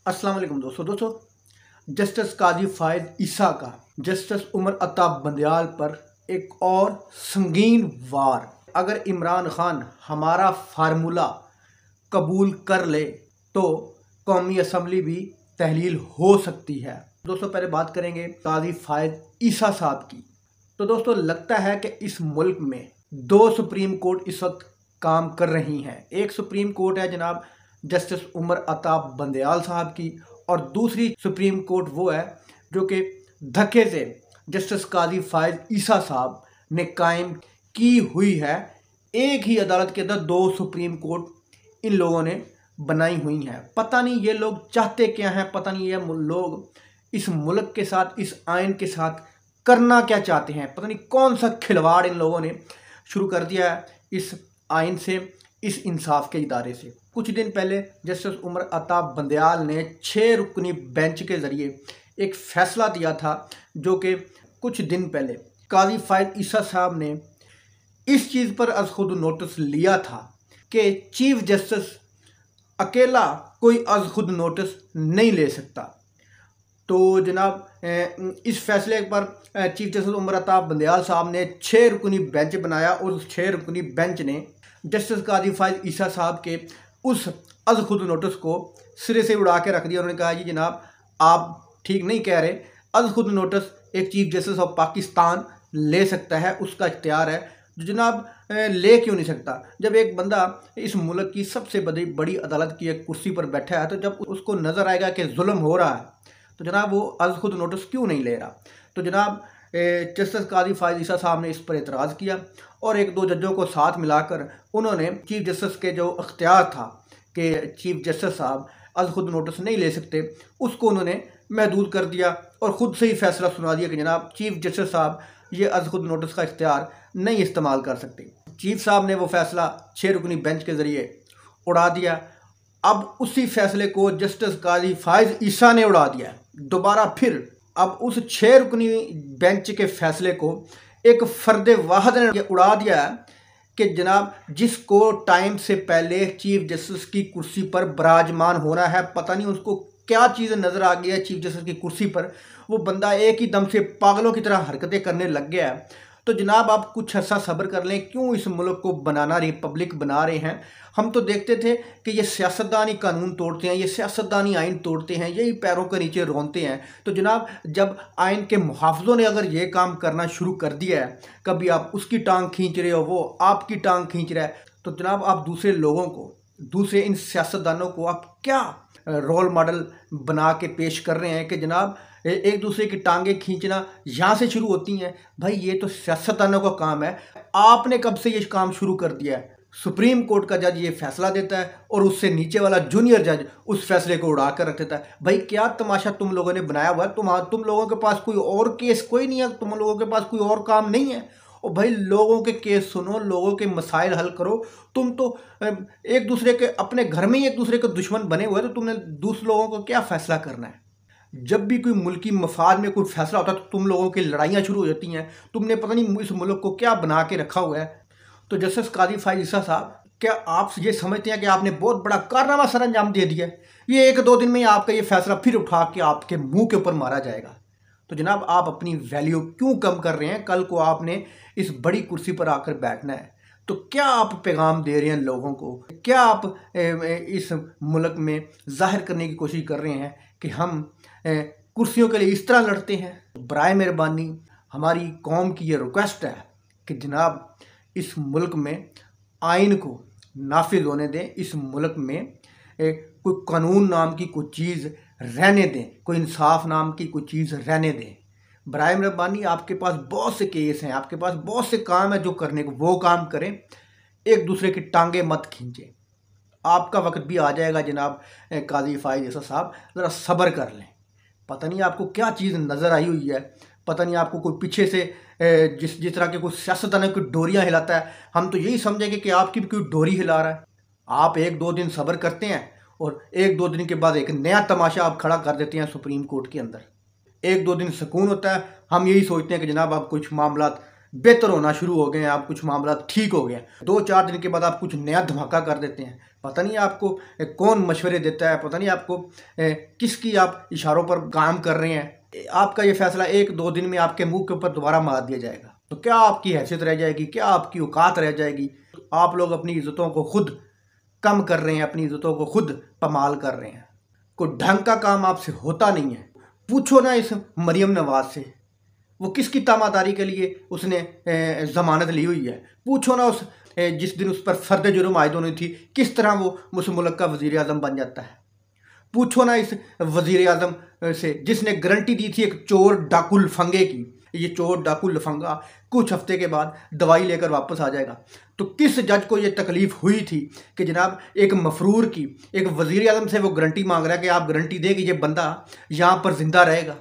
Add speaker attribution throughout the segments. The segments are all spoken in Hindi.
Speaker 1: अस्सलाम वालेकुम दोस्तों जस्टिस काजी फायद ईसा का जस्टिस उमर अता बंदयाल पर एक और संगीन वार। अगर इमरान खान हमारा फार्मूला कबूल कर ले तो कौमी असम्बली भी तहलील हो सकती है। दोस्तों पहले बात करेंगे काजी फायद ईसा साहब की। तो दोस्तों लगता है कि इस मुल्क में दो सुप्रीम कोर्ट इस वक्त काम कर रही हैं। एक सुप्रीम कोर्ट है जनाब जस्टिस उमर अता बंदयाल साहब की, और दूसरी सुप्रीम कोर्ट वो है जो कि धक्के से जस्टिस काजी फायद ईसा साहब ने कायम की हुई है। एक ही अदालत के अंदर दो सुप्रीम कोर्ट इन लोगों ने बनाई हुई हैं। पता नहीं ये लोग चाहते क्या हैं, पता नहीं ये लोग इस मुल्क के साथ, इस आइन के साथ करना क्या चाहते हैं। पता नहीं कौन सा खिलवाड़ इन लोगों ने शुरू कर दिया है इस आइन से, इस इंसाफ के इदारे से। कुछ दिन पहले जस्टिस उमर अता बंदयाल ने 6 रुकनी बेंच के ज़रिए एक फ़ैसला दिया था, जो कि कुछ दिन पहले काजी फायद ईसा साहब ने इस चीज़ पर अज़ खुद नोटिस लिया था कि चीफ जस्टिस अकेला कोई अज़ खुद नोटिस नहीं ले सकता। तो जनाब इस फैसले पर चीफ जस्टिस उमर अता बंदयाल साहब ने 6 रुकनी बेंच बनाया, और उस 6 रुकनी बेंच ने जस्टिस काजी फायद ईसा साहब के उस अज़ खुद नोटिस को सिरे से उड़ा के रख दिया। उन्होंने कहा जी जनाब आप ठीक नहीं कह रहे, अज़ खुद नोटिस एक चीफ जस्टिस ऑफ पाकिस्तान ले सकता है, उसका इख्तियार है। जो जनाब ले क्यों नहीं सकता? जब एक बंदा इस मुल्क की सबसे बड़ी अदालत की एक कुर्सी पर बैठा है, तो जब उसको नज़र आएगा कि जुल्म हो रहा है, तो जनाब वो अज़ खुद नोटिस क्यों नहीं ले रहा? तो जनाब जस्टिस काजी फायद ईसा साहब ने इस पर एतराज़ किया, और एक दो जजों को साथ मिलाकर उन्होंने चीफ जस्टिस के जो अख्तियार था कि चीफ जस्टिस साहब अज़ खुद नोटिस नहीं ले सकते, उसको उन्होंने महदूद कर दिया, और ख़ुद से ही फैसला सुना दिया कि जनाब चीफ जस्टिस साहब ये अज़ खुद नोटिस का इख्तियार नहीं इस्तेमाल कर सकते। चीफ साहब ने वो फैसला 6 रुकनी बेंच के ज़रिए उड़ा दिया। अब उसी फैसले को जस्टिस काजी फायद ईसा ने उड़ा दिया दोबारा फिर। अब उस 6 रुकनी बेंच के फैसले को एक फ़र्द वाहिद ने उड़ा दिया है कि जनाब जिसको टाइम से पहले चीफ जस्टिस की कुर्सी पर विराजमान होना है, पता नहीं उसको क्या चीज़ नज़र आ गई है चीफ जस्टिस की कुर्सी पर, वो बंदा एक ही दम से पागलों की तरह हरकतें करने लग गया है। तो जनाब आप कुछ अर्सा सब्र कर लें। क्यों इस मुल्क को बनाना रिपब्लिक बना रहे हैं? हम तो देखते थे कि ये सियासतदान ही कानून तोड़ते हैं, ये सियासतदान ही आइन तोड़ते हैं, यही पैरों के नीचे रोनते हैं। तो जनाब जब आइन के मुहाफ़िज़ों ने अगर ये काम करना शुरू कर दिया है, कभी आप उसकी टांग खींच रहे हो, वो आपकी टांग खींच रहा है, तो जनाब आप दूसरे लोगों को, दूसरे इन सियासतदानों को आप क्या रोल मॉडल बना के पेश कर रहे हैं कि जनाब एक दूसरे की टांगें खींचना यहाँ से शुरू होती हैं? भाई ये तो सियासतदानों का काम है। आपने कब से ये काम शुरू कर दिया है? सुप्रीम कोर्ट का जज ये फैसला देता है, और उससे नीचे वाला जूनियर जज उस फैसले को उड़ा कर रख देता है। भाई क्या तमाशा तुम लोगों ने बनाया हुआ है? तुम लोगों के पास कोई और केस कोई नहीं है? तुम लोगों के पास कोई और काम नहीं है? और भाई लोगों के केस सुनो, लोगों के मसाइल हल करो। तुम तो एक दूसरे के, अपने घर में ही एक दूसरे के दुश्मन बने हुए, तो तुमने दूसरे लोगों को क्या फैसला करना है? जब भी कोई मुल्की मफाद में कोई फैसला होता है तो तुम लोगों की लड़ाइयाँ शुरू हो जाती हैं। तुमने पता नहीं इस मुल्क को क्या बना के रखा हुआ है। तो जस्टिस काजी फायद ईसा साहब, क्या आप ये समझते हैं कि आपने बहुत बड़ा कारनामा सर अंजाम दे दिया है? ये 1-2 दिन में ही आपका ये फैसला फिर उठा के आपके मुंह के ऊपर मारा जाएगा। तो जनाब आप अपनी वैल्यू क्यों कम कर रहे हैं? कल को आपने इस बड़ी कुर्सी पर आकर बैठना है, तो क्या आप पैगाम दे रहे हैं लोगों को? क्या आप इस मुल्क में जाहिर करने की कोशिश कर रहे हैं कि हम कुर्सियों के लिए इस तरह लड़ते हैं? बराए मेहरबानी हमारी कौम की ये रिक्वेस्ट है कि जनाब इस मुल्क में आइन को नाफिज होने दें, इस मुल्क में कोई कानून नाम की कोई चीज़ रहने दें, कोई इंसाफ नाम की कोई चीज़ रहने दें। बराए मेहरबानी आपके पास बहुत से केस हैं, आपके पास बहुत से काम है जो करने को, वो काम करें। एक दूसरे की टांगें मत खींचें। आपका वक्त भी आ जाएगा जनाब काजी फायद ईसा साहब, ज़रा सब्र कर लें। पता नहीं आपको क्या चीज़ नज़र आई हुई है, पता नहीं आपको कोई पीछे से जिस तरह के कोई सियासतदान कोई डोरियाँ हिलाता है, हम तो यही समझेंगे कि आपकी भी कोई डोरी हिला रहा है। आप 1-2 दिन सब्र करते हैं, और 1-2 दिन के बाद एक नया तमाशा आप खड़ा कर देते हैं सुप्रीम कोर्ट के अंदर। 1-2 दिन सुकून होता है, हम यही सोचते हैं कि जनाब अब कुछ मामला बेहतर होना शुरू हो गए हैं, आप कुछ मामला ठीक हो गया, 2-4 दिन के बाद आप कुछ नया धमाका कर देते हैं। पता नहीं आपको कौन मशवरे देता है, पता नहीं आपको किसकी आप इशारों पर काम कर रहे हैं। आपका ये फैसला 1-2 दिन में आपके मुंह के ऊपर दोबारा मार दिया जाएगा, तो क्या आपकी हैसियत रह जाएगी, क्या आपकी औकात रह जाएगी। आप लोग अपनी इज़्ज़तों को खुद कम कर रहे हैं, अपनी इज़्ज़तों को खुद पमाल कर रहे हैं। कोई ढंग का काम आपसे होता नहीं है। पूछो ना इस मरियम नवाज से, वो किसकी तामादारी के लिए उसने ज़मानत ली हुई है। पूछो ना उस जिस दिन उस पर फर्द जुर्म आयद होनी थी, किस तरह वो उस मुल्क का वज़ीर आज़म बन जाता है। पूछो ना इस वज़ीर आज़म से जिसने गारंटी दी थी एक चोर डाकू लफंगे की, ये चोर डाकू लफंगा कुछ हफ्ते के बाद दवाई लेकर वापस आ जाएगा। तो किस जज को ये तकलीफ़ हुई थी कि जनाब एक मफरूर की, एक वज़ीर आज़म से वो गारंटी मांग रहा है कि आप गारंटी दें कि ये बंदा यहाँ पर ज़िंदा रहेगा।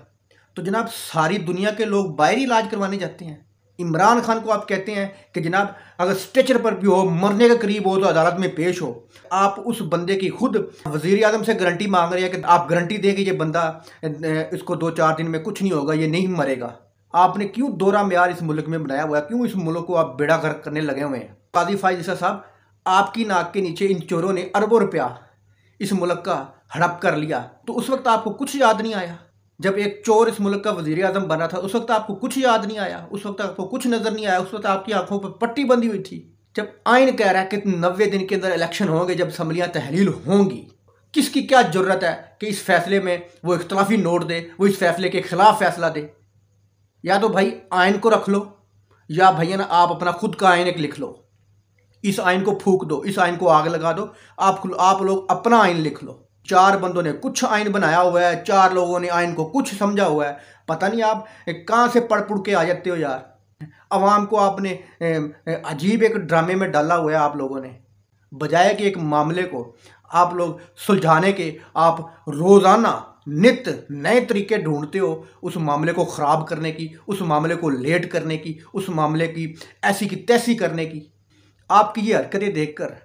Speaker 1: तो जनाब सारी दुनिया के लोग बाहरी इलाज करवाने जाते हैं। इमरान खान को आप कहते हैं कि जनाब अगर स्ट्रेचर पर भी हो, मरने के करीब हो, तो अदालत में पेश हो। आप उस बंदे की खुद वज़ीर आज़म से गारंटी मांग रहे हैं कि आप गारंटी दें कि ये बंदा, इसको 2-4 दिन में कुछ नहीं होगा, ये नहीं मरेगा। आपने क्यों दोहरा मेयार इस मुल्क में बनाया हुआ है, क्यों इस मुल्क को आप बेड़ा गर्क करने लगे हुए हैं। काजी फायद ईसा साहब, आपकी नाक के नीचे इन चोरों ने अरबों रुपया इस मुल्क का हड़प कर लिया, तो उस वक्त आपको कुछ याद नहीं आया। जब एक चोर इस मुल्क का वज़ीर आज़म बना था, उस वक्त आपको कुछ याद नहीं आया, उस वक्त आपको कुछ नज़र नहीं आया, उस वक्त आपकी आंखों पर पट्टी बंधी हुई थी। जब आइन कह रहा है कि 90 दिन के अंदर इलेक्शन होंगे, जब असम्बलियाँ तहलील होंगी, किसकी क्या ज़रूरत है कि इस फैसले में वो इख्तलाफी नोट दे, वो इस फैसले के खिलाफ फैसला दे। या तो भाई आइन को रख लो, या भैया ना आप अपना खुद का आइन एक लिख लो, इस आइन को फूंक दो, इस आइन को आग लगा दो, आप लोग अपना आइन लिख लो। 4 बंदों ने कुछ आइन बनाया हुआ है, 4 लोगों ने आइन को कुछ समझा हुआ है। पता नहीं आप कहाँ से पढ़ के आ जाते हो यार। अवाम को आपने अजीब एक ड्रामे में डाला हुआ है आप लोगों ने, बजाय कि एक मामले को आप लोग सुलझाने के, आप रोज़ाना नित नए तरीके ढूंढते हो उस मामले को ख़राब करने की, उस मामले को लेट करने की, उस मामले की ऐसी की तैसी करने की। आपकी ये हरकतें देखकर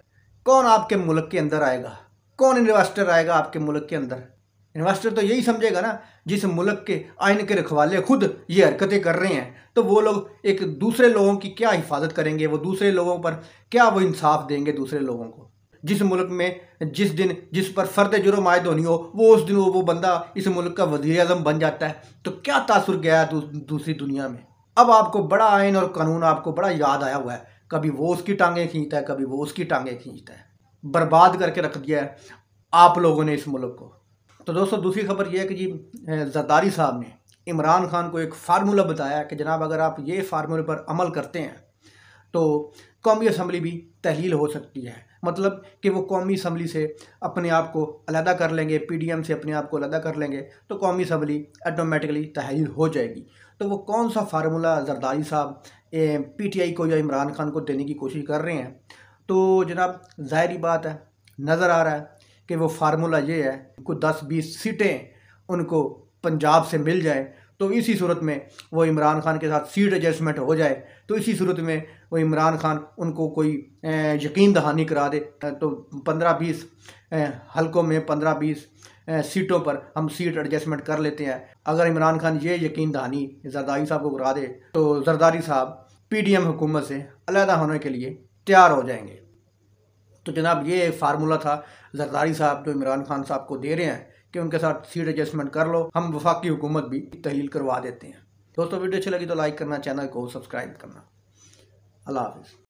Speaker 1: कौन आपके मुल्क के अंदर आएगा, कौन इन्वेस्टर आएगा आपके मुल्क के अंदर। इन्वेस्टर तो यही समझेगा ना, जिस मुल्क के आइन के रखवाले खुद ये हरकतें कर रहे हैं, तो वो लोग एक दूसरे लोगों की क्या हिफाजत करेंगे, वो दूसरे लोगों पर क्या वो इंसाफ देंगे दूसरे लोगों को। जिस मुल्क में जिस दिन जिस पर फर्द जुर्म आयद होनी हो, वो उस दिन वो बंदा इस मुल्क का वज़ीर आज़म बन जाता है, तो क्या तासुर गया है दूसरी दुनिया में। अब आपको बड़ा आइन और कानून आपको बड़ा याद आया हुआ है, कभी वो उसकी टांगें खींचता है, कभी वो उसकी टांगें खींचता है। बर्बाद करके रख दिया है आप लोगों ने इस मुल्क को। तो दोस्तों दूसरी खबर यह है कि जी ज़रदारी साहब ने इमरान खान को एक फार्मूला बताया कि जनाब अगर आप ये फार्मूले पर अमल करते हैं तो कौमी असम्बली भी तहलील हो सकती है। मतलब कि वो कौमी असम्बली से अपने आप को अलहदा कर लेंगे, PDM से अपने आप को अलहदा कर लेंगे, तो कौमी असम्बली ऑटोमेटिकली तहलील हो जाएगी। तो वो कौन सा फार्मूला ज़रदारी साहब PTI को या इमरान खान को देने की कोशिश कर रहे हैं, तो जनाब ज़ाहिरी बात है, नज़र आ रहा है कि वो फार्मूला ये है कि 10-20 सीटें उनको पंजाब से मिल जाए, तो इसी सूरत में वो इमरान खान के साथ सीट एडजस्टमेंट हो जाए, तो इसी सूरत में वो इमरान खान उनको कोई यकीन दहानी करा दे, तो 15-20 हलकों में 15-20 सीटों पर हम सीट एडजस्टमेंट कर लेते हैं। अगर इमरान खान ये यकीन दहानी जरदारी साहब को करा दे, तो जरदारी साहब PDM हुकूमत से अलहदा होने के लिए तैयार हो जाएंगे। तो जनाब ये फार्मूला था जरदारी साहब जो इमरान खान साहब को दे रहे हैं कि उनके साथ सीट एडजस्टमेंट कर लो, हम वफाकी हुकूमत भी तहलील करवा देते हैं। दोस्तों वीडियो अच्छी लगी तो लाइक करना, चैनल को सब्सक्राइब करना। अल्लाह हाफ़िज़।